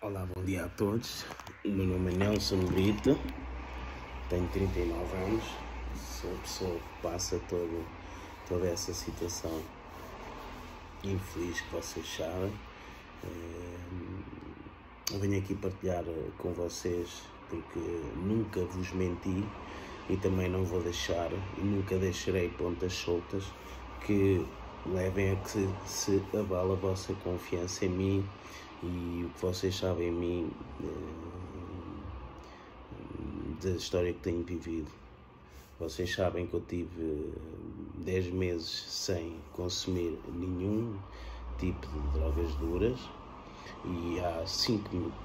Olá, bom dia a todos. O meu nome é Nelson Brito, tenho 39 anos, sou a pessoa que passa toda essa situação infeliz que vocês sabem. Eu venho aqui partilhar com vocês porque nunca vos menti e também não vou deixar e nunca deixarei pontas soltas que levem a que se abala a vossa confiança em mim e o que vocês sabem em mim, da história que tenho vivido. Vocês sabem que eu tive 10 meses sem consumir nenhum tipo de drogas duras e há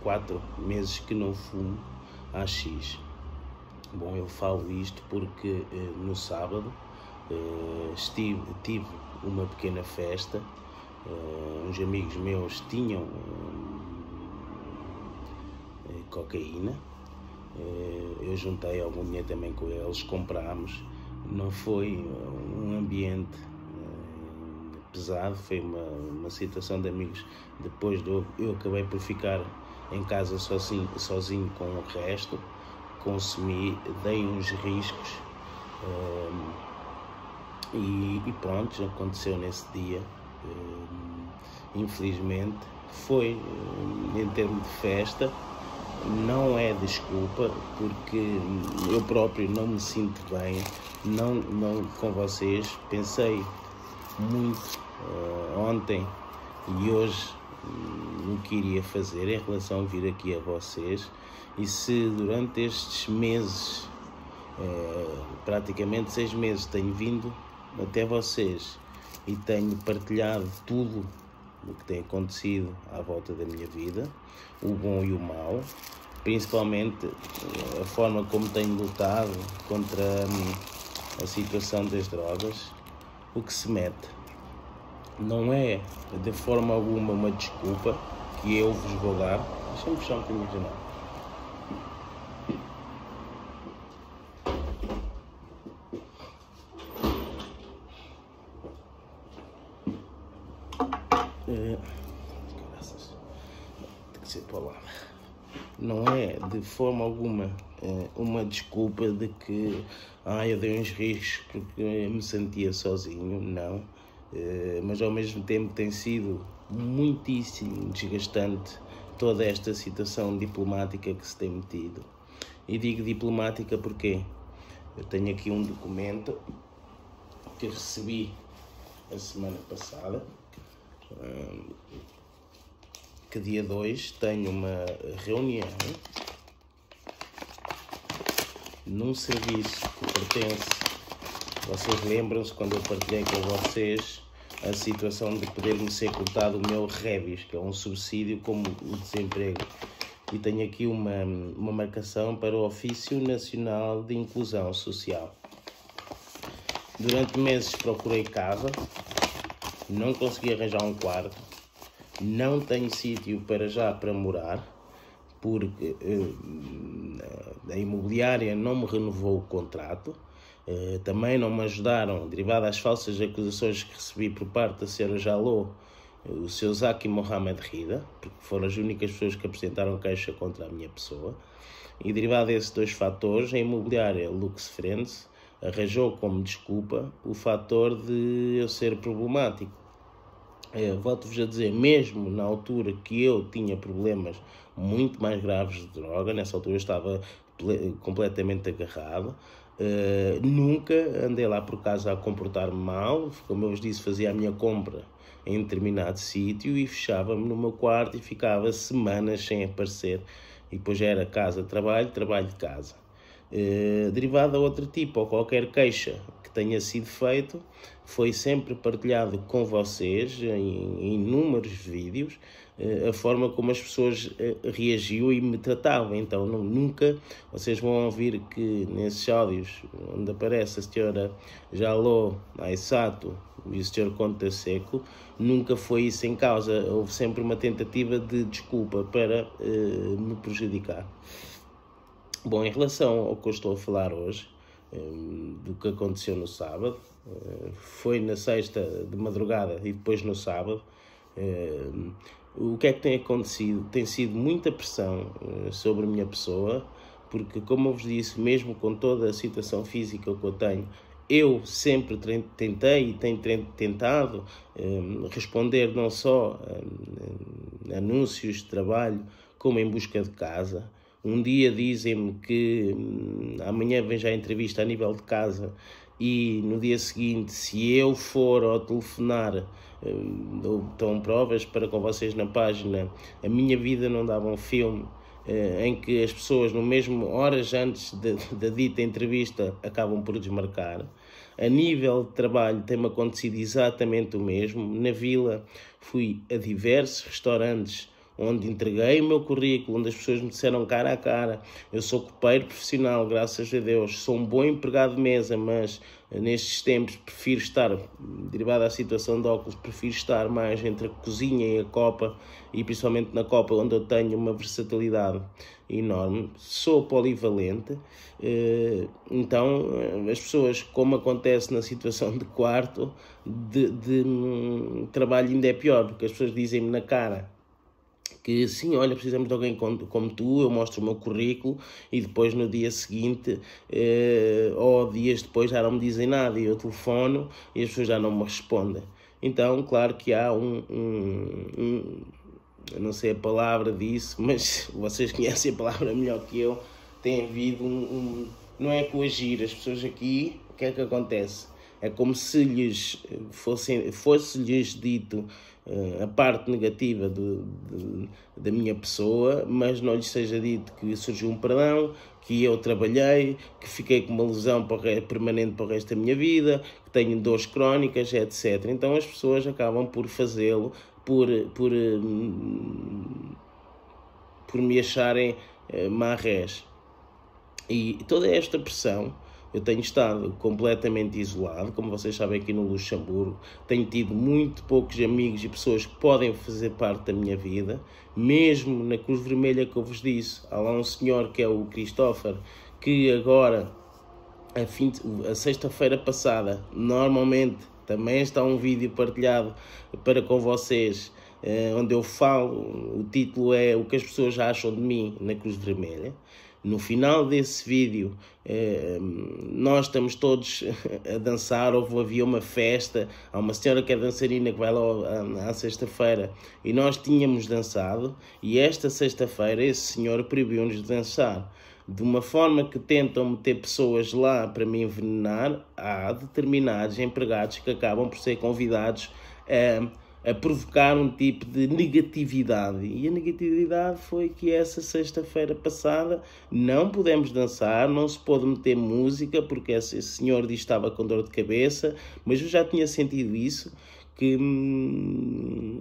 4 meses que não fumo AX. Bom, eu falo isto porque no sábado tive uma pequena festa. Uns amigos meus tinham cocaína, eu juntei algum dinheiro também com eles, comprámos. Não foi um ambiente pesado, foi uma situação de amigos. Depois eu acabei por ficar em casa sozinho com o resto, consumi, dei uns riscos e pronto, aconteceu nesse dia. Infelizmente foi em termos de festa, não é desculpa, porque eu próprio não me sinto bem, não com vocês. Pensei muito ontem e hoje no que iria fazer em relação a vir aqui a vocês, e se durante estes meses, praticamente 6 meses, tenho vindo até vocês e tenho partilhado tudo o que tem acontecido à volta da minha vida, o bom e o mau, principalmente a forma como tenho lutado contra a situação das drogas. O que se mete não é de forma alguma uma desculpa que eu vos vou dar. Deixa-me fechar um bocadinho a janela. Tem que ser palavra. Não é de forma alguma uma desculpa de que eu dei uns riscos porque me sentia sozinho, não. Mas ao mesmo tempo tem sido muitíssimo desgastante toda esta situação diplomática que se tem metido. E digo diplomática porque eu tenho aqui um documento que recebi a semana passada, que dia 2 tenho uma reunião num serviço que pertence. Vocês lembram-se quando eu partilhei com vocês a situação de poder-me ser cortado o meu REBIS, que é um subsídio como o desemprego. E tenho aqui uma marcação para o Ofício Nacional de Inclusão Social. Durante meses procurei casa, não consegui arranjar um quarto, não tenho sítio para morar, porque a imobiliária não me renovou o contrato. Também não me ajudaram, derivado às falsas acusações que recebi por parte da Sra. Jalou, o Sr. Zaki Mohamed Rida, porque foram as únicas pessoas que apresentaram queixa contra a minha pessoa. E derivado desses dois fatores, a imobiliária Lux Friends arranjou como desculpa o fator de eu ser problemático. Volto-vos a dizer, mesmo na altura que eu tinha problemas muito mais graves de droga, nessa altura eu estava completamente agarrado, nunca andei lá por casa a comportar-me mal. Como eu vos disse, fazia a minha compra em determinado sítio e fechava-me no meu quarto e ficava semanas sem aparecer, e depois era casa, trabalho, trabalho de casa. Derivado a outro tipo ou qualquer queixa que tenha sido feito, foi sempre partilhado com vocês em inúmeros vídeos a forma como as pessoas reagiam e me tratavam. Então nunca vocês vão ouvir que nesses áudios onde aparece a senhora Jalou, Aissato e o senhor Conta Seco, nunca foi isso em causa. Houve sempre uma tentativa de desculpa para me prejudicar. Bom, em relação ao que eu estou a falar hoje, do que aconteceu no sábado, foi na sexta de madrugada e depois no sábado, o que é que tem acontecido? Tem sido muita pressão sobre a minha pessoa, porque, como eu vos disse, mesmo com toda a situação física que eu tenho, eu sempre tentei e tenho tentado responder não só a anúncios de trabalho, como em busca de casa. Um dia dizem-me que amanhã vem já a entrevista a nível de casa, e no dia seguinte, se eu for ao telefonar, estão provas para com vocês na página, a minha vida não dava um filme, em que as pessoas, no mesmo horas antes da dita entrevista, acabam por desmarcar. A nível de trabalho tem-me acontecido exatamente o mesmo. Na Vila fui a diversos restaurantes onde entreguei o meu currículo, onde as pessoas me disseram cara a cara: eu sou copeiro profissional, graças a Deus, sou um bom empregado de mesa, mas nestes tempos prefiro estar, derivado da situação de óculos, prefiro estar mais entre a cozinha e a copa, e principalmente na copa, onde eu tenho uma versatilidade enorme. Sou polivalente, então as pessoas, como acontece na situação de quarto, de trabalho ainda é pior, porque as pessoas dizem-me na cara que sim, olha, precisamos de alguém como tu, eu mostro o meu currículo, e depois no dia seguinte, ou dias depois, já não me dizem nada, e eu telefono e as pessoas já não me respondem. Então, claro que há eu não sei a palavra disso, mas vocês conhecem a palavra melhor que eu, tem havido não é coagir as pessoas aqui. O que é que acontece? É como se lhes fosse-lhes dito a parte negativa da minha pessoa, mas não lhes seja dito que surgiu um perdão, que eu trabalhei, que fiquei com uma lesão permanente para o resto da minha vida, que tenho dores crónicas, etc. Então as pessoas acabam por fazê-lo, por me acharem marrés. E toda esta pressão, eu tenho estado completamente isolado, como vocês sabem, aqui no Luxemburgo. Tenho tido muito poucos amigos e pessoas que podem fazer parte da minha vida. Mesmo na Cruz Vermelha que eu vos disse, há lá um senhor que é o Christopher, que agora, a sexta-feira passada, normalmente também está um vídeo partilhado para com vocês, onde eu falo, o título é O que as pessoas acham de mim na Cruz Vermelha. No final desse vídeo, nós estamos todos a dançar, havia uma festa, há uma senhora que é dançarina que vai lá à sexta-feira, e nós tínhamos dançado, e esta sexta-feira esse senhor proibiu-nos de dançar. De uma forma que tentam meter pessoas lá para me envenenar, há determinados empregados que acabam por ser convidados a provocar um tipo de negatividade. E a negatividade foi que essa sexta-feira passada não pudemos dançar, não se pôde meter música, porque esse senhor disse que estava com dor de cabeça, mas eu já tinha sentido isso, que em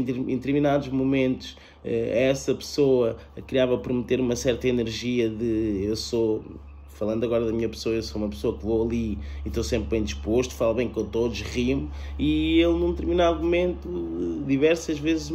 determinados momentos essa pessoa acabava por meter uma certa energia de eu sou... Falando agora da minha pessoa, eu sou uma pessoa que vou ali e estou sempre bem disposto, falo bem com todos, rimo, e ele num determinado momento, diversas vezes,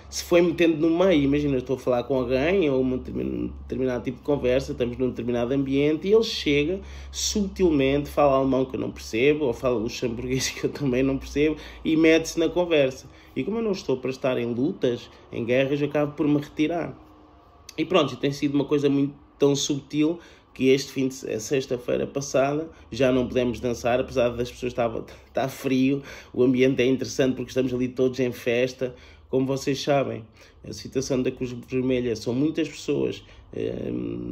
se foi metendo no meio. Imagina, eu estou a falar com alguém, ou um determinado tipo de conversa, estamos num determinado ambiente, e ele chega sutilmente, fala alemão que eu não percebo, ou fala luxemburguês que eu também não percebo, e mete-se na conversa. E como eu não estou para estar em lutas, em guerras, eu acabo por me retirar. E pronto, tem sido uma coisa muito tão subtil que sexta-feira passada já não pudemos dançar, apesar das pessoas estar frio, o ambiente é interessante porque estamos ali todos em festa. Como vocês sabem, a situação da Cruz Vermelha são muitas pessoas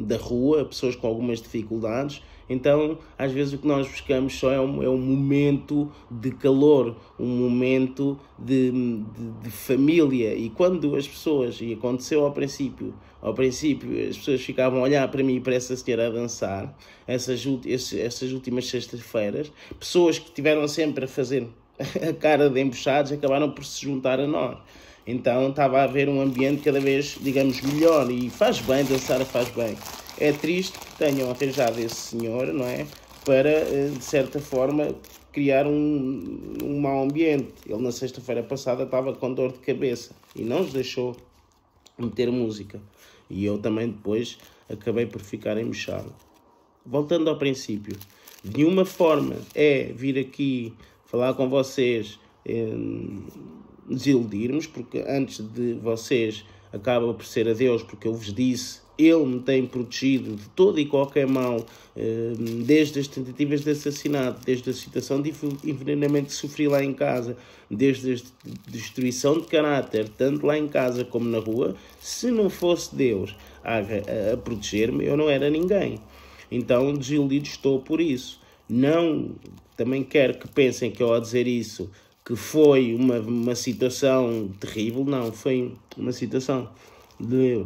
da rua, pessoas com algumas dificuldades, então às vezes o que nós buscamos só é um momento de calor, um momento de família. E quando as pessoas, e aconteceu ao princípio as pessoas ficavam a olhar para mim e para essa senhora a dançar, essas últimas sextas-feiras, pessoas que tiveram sempre a fazer a cara de embuchados acabaram por se juntar a nós. Então estava a haver um ambiente cada vez, digamos, melhor, e faz bem, dançar faz bem. É triste que tenham arranjado esse senhor, não é? Para, de certa forma, criar um mau ambiente. Ele na sexta-feira passada estava com dor de cabeça e não nos deixou meter música. E eu também depois acabei por ficar embuchado. Voltando ao princípio, de nenhuma forma é vir aqui falar com vocês desiludirmos, porque antes de vocês acaba por ser a Deus, porque eu vos disse, Ele me tem protegido de todo e qualquer mal, desde as tentativas de assassinato, desde a situação de envenenamento que sofri lá em casa, desde a destruição de caráter, tanto lá em casa como na rua. Se não fosse Deus a proteger-me, eu não era ninguém. Então, desiludido estou por isso. Não, também quero que pensem que eu, ao dizer isso, que foi uma situação terrível. Não, foi uma situação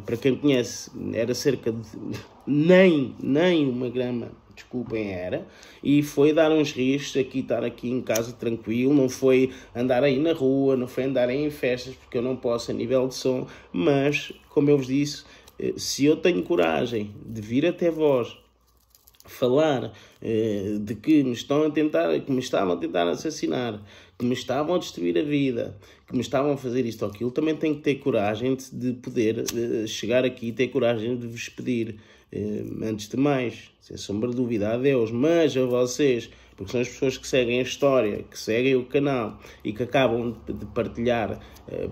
para quem conhece, era cerca de nem 1 grama, desculpem, era, e foi dar uns riscos aqui, estar aqui em casa tranquilo, não foi andar aí na rua, não foi andar aí em festas, porque eu não posso a nível de som. Mas, como eu vos disse, se eu tenho coragem de vir até vós falar de que me estavam a tentar assassinar, que me estavam a destruir a vida, que me estavam a fazer isto ou aquilo, também tenho que ter coragem de poder chegar aqui e ter coragem de vos pedir, antes de mais, sem sombra de dúvida, a Deus, mas a vocês, porque são as pessoas que seguem a história, que seguem o canal e que acabam de partilhar,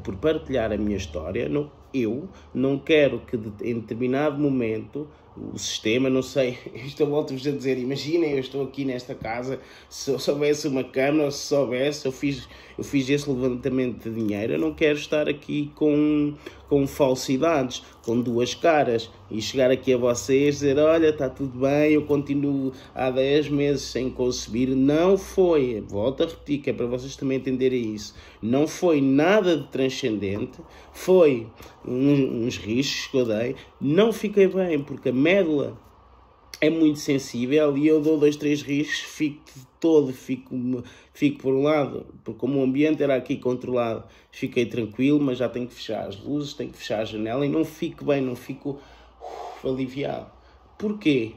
por partilhar a minha história. Eu não quero que em determinado momento o sistema, não sei, isto eu volto-vos a dizer, imaginem, eu estou aqui nesta casa, se eu soubesse uma câmara, se soubesse, eu fiz esse levantamento de dinheiro, eu não quero estar aqui com falsidades, com duas caras, e chegar aqui a vocês dizer, olha, está tudo bem, eu continuo há 10 meses sem conseguir. Não foi, volto a repetir, que é para vocês também entenderem isso, não foi nada de transcendente, foi uns riscos que eu dei, não fiquei bem, porque a médula é muito sensível e eu dou 2, 3 riscos, fico por um lado, porque como o ambiente era aqui controlado, fiquei tranquilo, mas já tenho que fechar as luzes, tenho que fechar a janela e não fico bem, não fico aliviado. Porquê?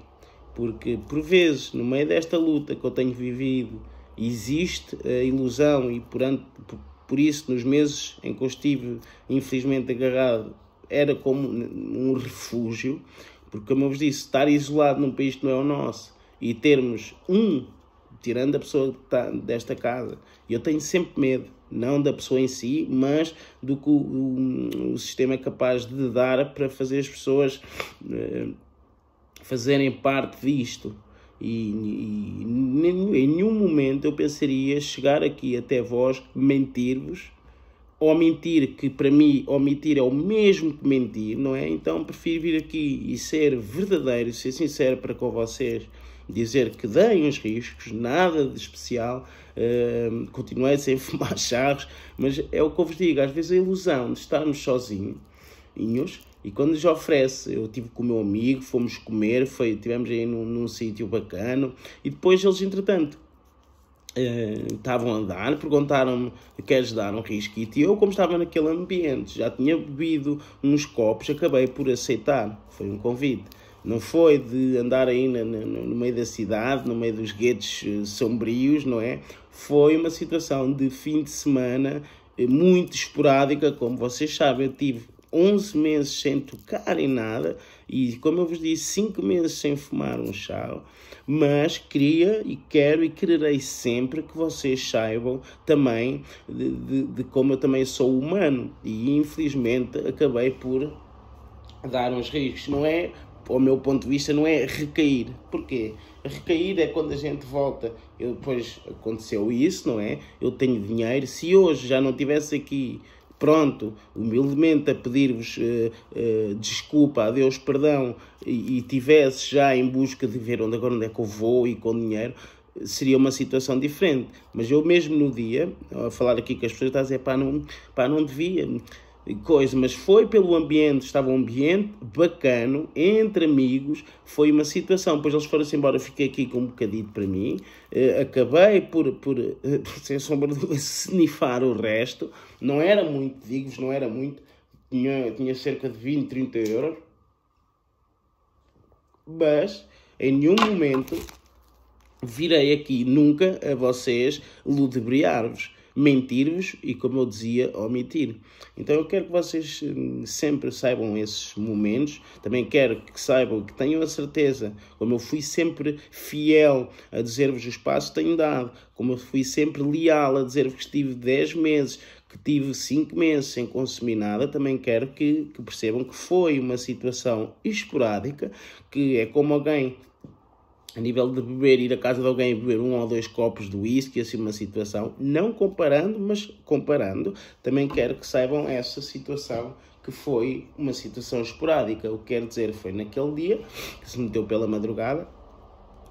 Porque por vezes, no meio desta luta que eu tenho vivido, existe a ilusão e por isso, nos meses em que eu estive, infelizmente, agarrado, era como um refúgio, porque, como eu vos disse, estar isolado num país que não é o nosso e termos tirando a pessoa que está desta casa, eu tenho sempre medo, não da pessoa em si, mas do que o sistema é capaz de dar para fazer as pessoas fazerem parte disto. E em nenhum momento eu pensaria chegar aqui até vós, mentir-vos, ou mentir, que para mim omitir é o mesmo que mentir, não é? Então prefiro vir aqui e ser verdadeiro, ser sincero para com vocês, dizer que deem uns riscos, nada de especial, continuei sem fumar charros, mas é o que eu vos digo, às vezes a ilusão de estarmos sozinhos, e quando nos oferece, eu estive com o meu amigo, fomos comer, estivemos aí num sítio bacana, e depois eles, entretanto, estavam a andar, perguntaram-me, queres dar um risquito? E eu, como estava naquele ambiente, já tinha bebido uns copos, acabei por aceitar, foi um convite. Não foi de andar aí no meio da cidade, no meio dos guetos sombrios, não é? Foi uma situação de fim de semana muito esporádica, como vocês sabem, eu tive 11 meses sem tocar em nada e, como eu vos disse, 5 meses sem fumar um chá, mas queria e quero e quererei sempre que vocês saibam também de como eu também sou humano e, infelizmente, acabei por dar uns riscos. Não é, ao meu ponto de vista, não é recair. Porquê? Recair é quando a gente volta. Depois aconteceu isso, não é? Eu tenho dinheiro. Se hoje já não estivesse aqui, pronto, humildemente a pedir-vos desculpa, a Deus perdão, e tivesse já em busca de ver onde é que eu vou e com dinheiro, seria uma situação diferente. Mas eu mesmo no dia, a falar aqui com as pessoas, está a dizer, não devia coisa, mas foi pelo ambiente, estava um ambiente bacano, entre amigos, foi uma situação, depois eles foram-se embora, eu fiquei aqui com um bocadinho para mim, acabei por sem sombra de dúvida, snifar o resto, não era muito, digo-vos, não era muito, tinha cerca de 20, 30 euros, mas em nenhum momento virei aqui nunca a vocês ludibriar-vos, mentir-vos e, como eu dizia, omitir. Então eu quero que vocês sempre saibam esses momentos, também quero que saibam, que tenham a certeza, como eu fui sempre fiel a dizer-vos os passos que tenho dado, como eu fui sempre leal a dizer-vos que estive 10 meses, que tive 5 meses sem consumir nada, também quero que percebam que foi uma situação esporádica, que é como alguém, a nível de beber, ir à casa de alguém e beber 1 ou 2 copos de whisky, assim uma situação, não comparando, mas comparando, também quero que saibam essa situação, que foi uma situação esporádica. O que quero dizer, foi naquele dia, que se meteu pela madrugada,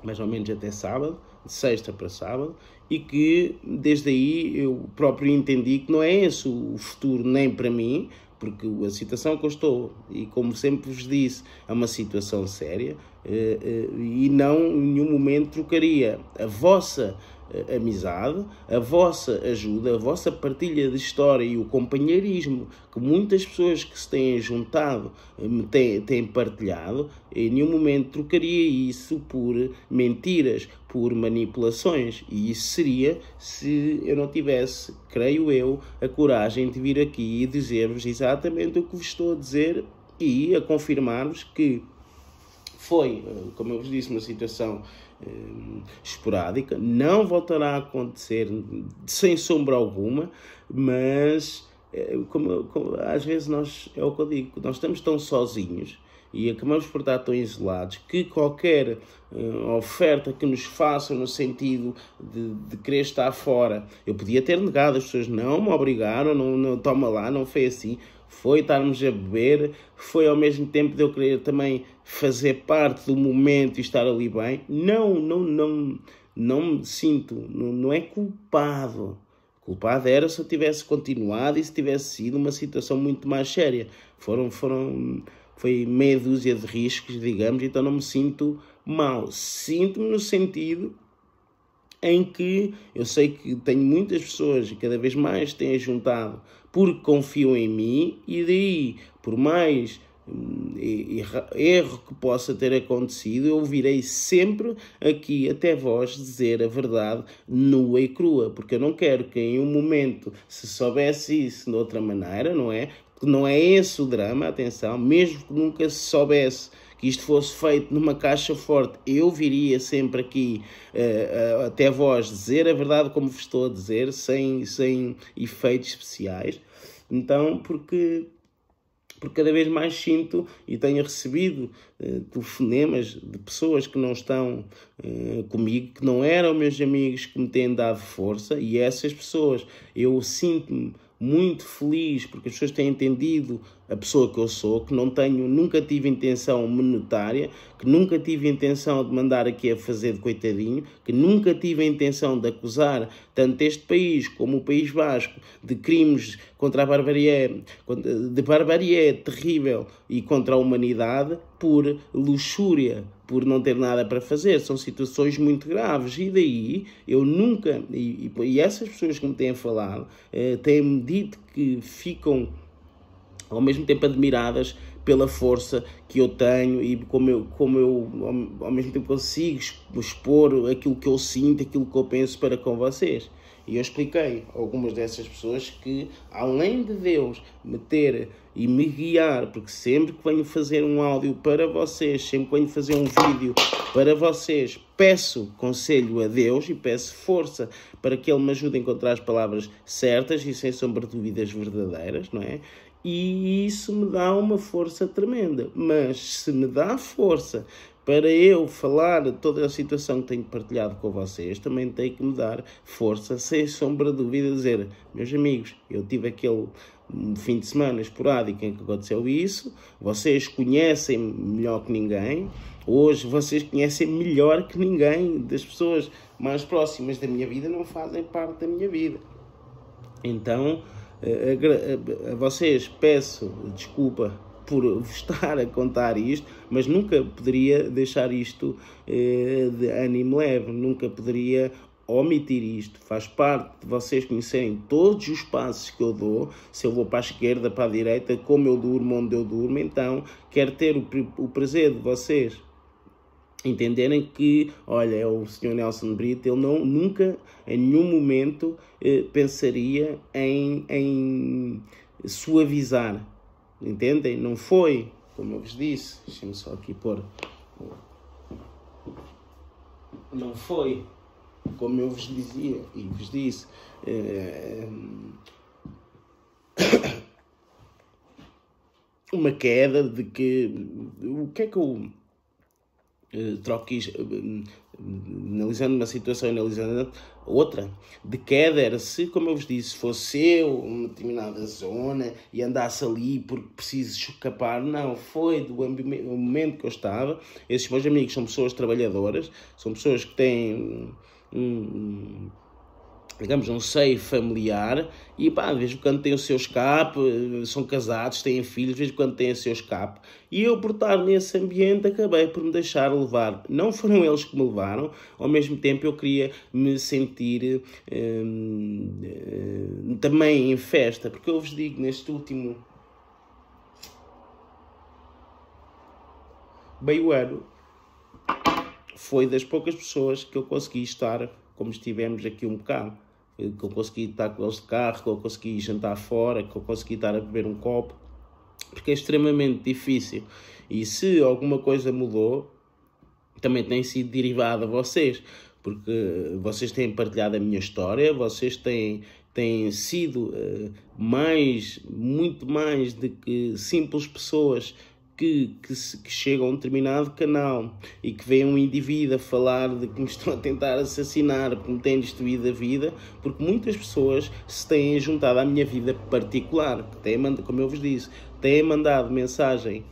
mais ou menos até sábado, de sexta para sábado, e que desde aí eu próprio entendi que não é esse o futuro nem para mim, porque a situação que eu estou, e como sempre vos disse, é uma situação séria, e não em nenhum momento trocaria a vossa amizade, a vossa ajuda, a vossa partilha de história e o companheirismo que muitas pessoas que se têm juntado têm partilhado. Em nenhum momento trocaria isso por mentiras, por manipulações, e isso seria se eu não tivesse, creio eu, a coragem de vir aqui e dizer-vos exatamente o que vos estou a dizer e a confirmar-vos que foi, como eu vos disse, uma situação esporádica, não voltará a acontecer sem sombra alguma, mas às vezes é o que eu digo, nós estamos tão sozinhos e acabamos por estar tão isolados que qualquer oferta que nos façam no sentido de querer estar fora, eu podia ter negado, as pessoas não me obrigaram, não toma lá, não foi assim. Foi estarmos a beber, foi ao mesmo tempo de eu querer também fazer parte do momento e estar ali bem. Não me sinto, não é culpado. Culpado era se eu tivesse continuado e se tivesse sido uma situação muito mais séria. Foi meia dúzia de riscos, digamos, então não me sinto mal. Sinto-me no sentido em que eu sei que tenho muitas pessoas e cada vez mais têm juntado porque confiam em mim, e daí, por mais erro que possa ter acontecido, eu virei sempre aqui até vós dizer a verdade nua e crua, porque eu não quero que em um momento se soubesse isso de outra maneira, não é? Não é esse o drama, atenção, mesmo que nunca se soubesse que isto fosse feito numa caixa forte, eu viria sempre aqui até vós dizer a verdade como vos estou a dizer, sem efeitos especiais. Então, porque cada vez mais sinto e tenho recebido telefonemas de pessoas que não estão comigo, que não eram meus amigos, que me têm dado força, e essas pessoas eu sinto-me muito feliz porque as pessoas têm entendido a pessoa que eu sou, que nunca tive intenção monetária, que nunca tive intenção de mandar aqui a fazer de coitadinho, que nunca tive a intenção de acusar tanto este país como o País Basco de crimes contra a barbarie, de barbarie terrível e contra a humanidade por luxúria, por não ter nada para fazer. São situações muito graves, e daí eu nunca, e essas pessoas que me têm falado, têm-me dito que ficam ao mesmo tempo admiradas pela força que eu tenho e como eu ao mesmo tempo consigo expor aquilo que eu sinto, aquilo que eu penso para com vocês. E eu expliquei a algumas dessas pessoas que, além de Deus me ter e me guiar, porque sempre que venho fazer um áudio para vocês, sempre que venho fazer um vídeo para vocês, peço conselho a Deus e peço força para que Ele me ajude a encontrar as palavras certas e sem sombra de dúvidas verdadeiras, não é? E isso me dá uma força tremenda. Mas se me dá força para eu falar de toda a situação que tenho partilhado com vocês, também tem que me dar força, sem sombra de dúvida, dizer: meus amigos, eu tive aquele fim de semana esporádico em que aconteceu isso, vocês conhecem melhor que ninguém, hoje vocês conhecem melhor que ninguém, das pessoas mais próximas da minha vida não fazem parte da minha vida. Então, a vocês peço desculpa por vos estar a contar isto, mas nunca poderia deixar isto de ânimo leve, nunca poderia omitir isto. Faz parte de vocês conhecerem todos os passos que eu dou, se eu vou para a esquerda, para a direita, como eu durmo, onde eu durmo. Então quero ter o prazer de vocês entenderem que, olha, é o Sr. Nelson Brito, ele nunca, em nenhum momento, pensaria em suavizar, entendem? Não foi, como eu vos disse, deixem-me só aqui pôr, não foi, como eu vos dizia e vos disse, uma queda de que... O que é que eu troco isto? Analisando uma situação, analisando outra, de queda era se, como eu vos disse, fosse eu uma determinada zona e andasse ali porque preciso escapar. Não, foi do momento que eu estava. Esses meus amigos são pessoas trabalhadoras, são pessoas que têm digamos, um seio familiar, e pá, de vez em quando têm o seu escape, são casados, têm filhos, de vez em quando têm o seu escape, e eu, por estar nesse ambiente, acabei por me deixar levar. Não foram eles que me levaram, ao mesmo tempo eu queria me sentir também em festa, porque eu vos digo, neste último meio ano, foi das poucas pessoas que eu consegui estar como estivemos aqui um bocado. Que eu consegui estar com eles de carro, que eu consegui jantar fora, que eu consegui estar a beber um copo, porque é extremamente difícil. E se alguma coisa mudou, também tem sido derivada a vocês, porque vocês têm partilhado a minha história, vocês têm sido muito mais do que simples pessoas que chegam a um determinado canal e que veem um indivíduo a falar de que me estão a tentar assassinar, porque me têm destruído a vida, porque muitas pessoas se têm juntado à minha vida particular, que têm, como eu vos disse, têm mandado mensagem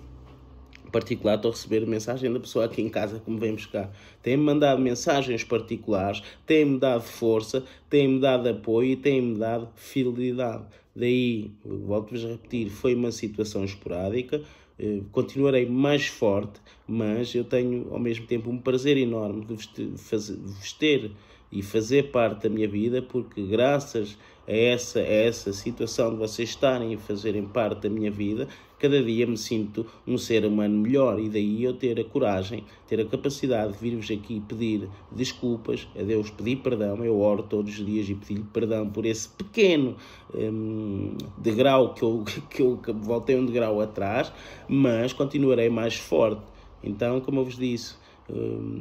particular, estou a receber mensagem da pessoa aqui em casa que me vem buscar, tem-me mandado mensagens particulares, tem-me dado força, tem-me dado apoio e tem-me dado fidelidade. Daí, volto-vos a repetir, foi uma situação esporádica, continuarei mais forte, mas eu tenho ao mesmo tempo um prazer enorme de vos ter e fazer parte da minha vida, porque graças a essa situação de vocês estarem e fazerem parte da minha vida, cada dia me sinto um ser humano melhor, e daí eu ter a coragem, ter a capacidade de vir-vos aqui pedir desculpas a Deus, pedir perdão. Eu oro todos os dias e pedir-lhe perdão por esse pequeno degrau que eu voltei um degrau atrás, mas continuarei mais forte. Então, como eu vos disse,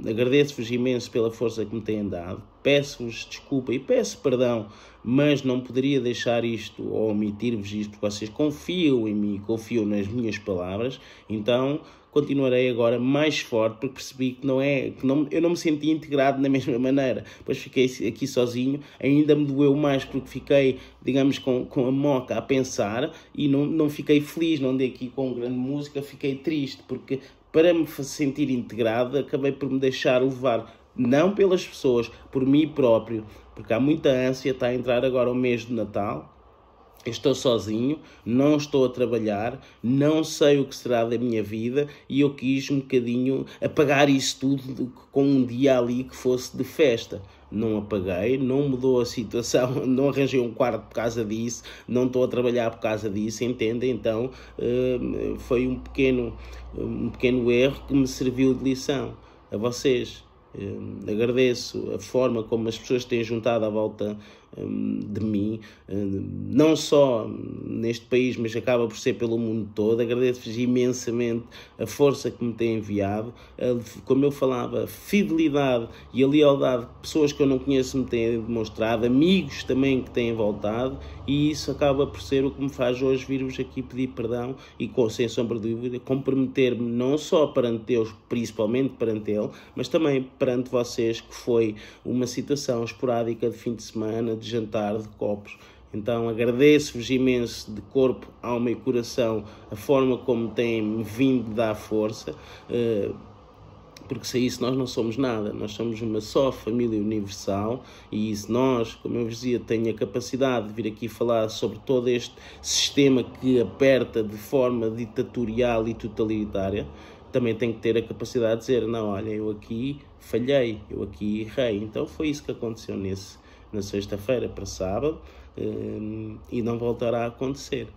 agradeço-vos imenso pela força que me têm dado, peço-vos desculpa e peço perdão, mas não poderia deixar isto ou omitir-vos isto, porque vocês confiam em mim, confiam nas minhas palavras. Então continuarei agora mais forte, porque percebi que eu não me senti integrado da mesma maneira. Depois fiquei aqui sozinho, ainda me doeu mais porque fiquei, digamos, com a moca a pensar e não fiquei feliz, não dei aqui com grande música, fiquei triste, porque para me sentir integrado, acabei por me deixar levar, não pelas pessoas, por mim próprio, porque há muita ânsia. Está a entrar agora o mês de Natal, eu estou sozinho, não estou a trabalhar, não sei o que será da minha vida, e eu quis um bocadinho apagar isso tudo com um dia ali que fosse de festa. Não apaguei, não mudou a situação, não arranjei um quarto por causa disso, não estou a trabalhar por causa disso, entendem? Então foi um pequeno erro que me serviu de lição. A vocês agradeço a forma como as pessoas têm juntado à volta de mim, não só neste país, mas acaba por ser pelo mundo todo. Agradeço-vos imensamente a força que me têm enviado, como eu falava, a fidelidade e a lealdade que pessoas que eu não conheço me têm demonstrado, amigos também que têm voltado, e isso acaba por ser o que me faz hoje vir-vos aqui pedir perdão e, sem sombra de dúvida, comprometer-me não só perante Deus, principalmente perante Ele, mas também perante vocês, que foi uma situação esporádica de fim de semana, de jantar, de copos. Então agradeço-vos imenso de corpo, alma e coração a forma como têm vindo dar força, porque sem isso nós não somos nada, nós somos uma só família universal, e se nós, como eu vos dizia, tenho a capacidade de vir aqui falar sobre todo este sistema que aperta de forma ditatorial e totalitária, também tenho que ter a capacidade de dizer, não, olha, eu aqui falhei, eu aqui errei. Então foi isso que aconteceu na sexta-feira para sábado, e não voltará a acontecer.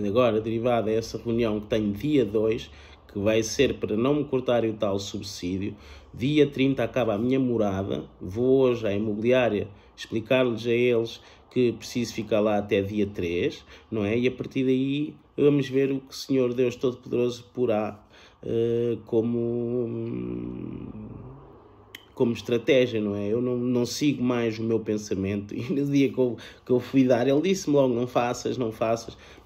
Agora, derivado a essa reunião que tenho dia 2, que vai ser para não me cortarem o tal subsídio, dia 30 acaba a minha morada, vou hoje à imobiliária explicar-lhes a eles que preciso ficar lá até dia 3, não é? E a partir daí vamos ver o que o Senhor Deus Todo-Poderoso porá como como estratégia, não é? Eu não sigo mais o meu pensamento, e no dia que eu fui dar, ele disse-me logo, não faças,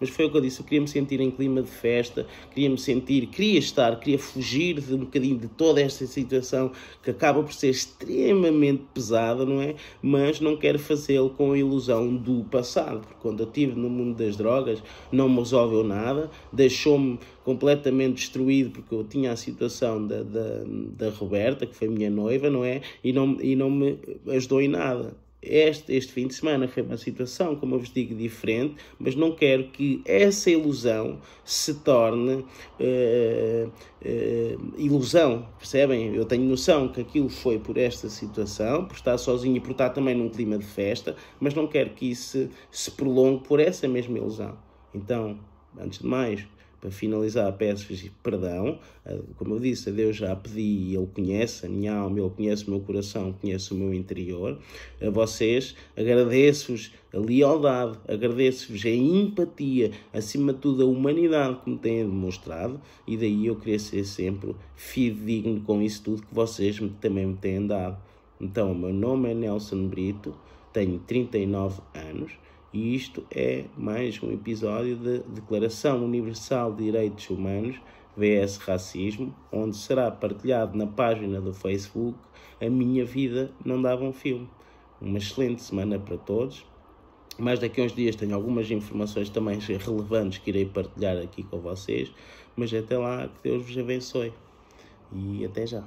mas foi o que eu disse, eu queria me sentir em clima de festa, queria fugir de um bocadinho de toda esta situação que acaba por ser extremamente pesada, não é? Mas não quero fazê-lo com a ilusão do passado, porque quando eu estive no mundo das drogas não me resolveu nada, deixou-me completamente destruído, porque eu tinha a situação da Roberta, que foi minha noiva, não é? E não me ajudou em nada. Este fim de semana foi uma situação, como eu vos digo, diferente, mas não quero que essa ilusão se torne ilusão, percebem? Eu tenho noção que aquilo foi por esta situação, por estar sozinho e por estar também num clima de festa, mas não quero que isso se prolongue por essa mesma ilusão. Então, antes de mais, para finalizar, peço-vos perdão. Como eu disse, a Deus já pedi, Ele conhece a minha alma, Ele conhece o meu coração, conhece o meu interior. A vocês, agradeço-vos a lealdade, agradeço-vos a empatia, acima de tudo a humanidade que me têm demonstrado, e daí eu queria ser sempre fidedigno com isso tudo que vocês também me têm dado. Então, o meu nome é Nelson Brito, tenho 39 anos, e isto é mais um episódio de Declaração Universal de Direitos Humanos vs Racismo, onde será partilhado na página do Facebook A Minha Vida Não Dava um Filme. Uma excelente semana para todos. Mas daqui a uns dias tenho algumas informações também relevantes que irei partilhar aqui com vocês. Mas até lá, que Deus vos abençoe. E até já.